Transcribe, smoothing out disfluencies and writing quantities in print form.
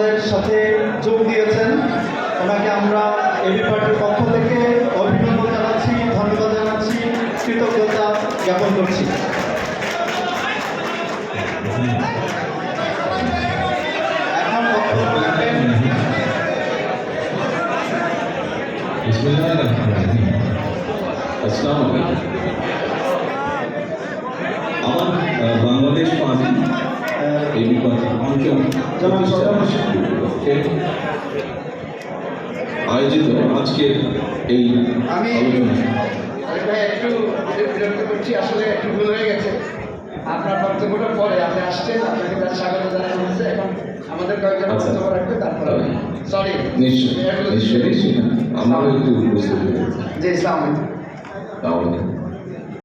আমাদের সাথে যোগ দিয়েছেন। ওনাকে আমরা এবি পার্টির পক্ষ থেকে অভিনন্দন জানাচ্ছি, ধন্যবাদ জানাচ্ছি, কৃতজ্ঞতা জ্ঞাপন করছি। এখন বক্তব্য রাখবেন আসসালামু আলাইকুম। আমার বাংলাদেশ পার্টি এই অঞ্চল আয়োজিত আজকে এই আমি আলোচনা একটু বিরক্ত করছি, আসলে একটু ভুল হয়ে গেছে। আপনার বক্তব্যটা পরে আপনি আসছেন, আপনাকে তার স্বাগত জানানো হয়েছে। এখন আমাদের কয়েকজন বক্তব্য রাখবে, তারপরে সরি নিশ্চয়ই নিশ্চয়ই নিশ্চয়ই আমারও একটু বুঝতে পেরেছি। জি, ইসলাম। তাহলে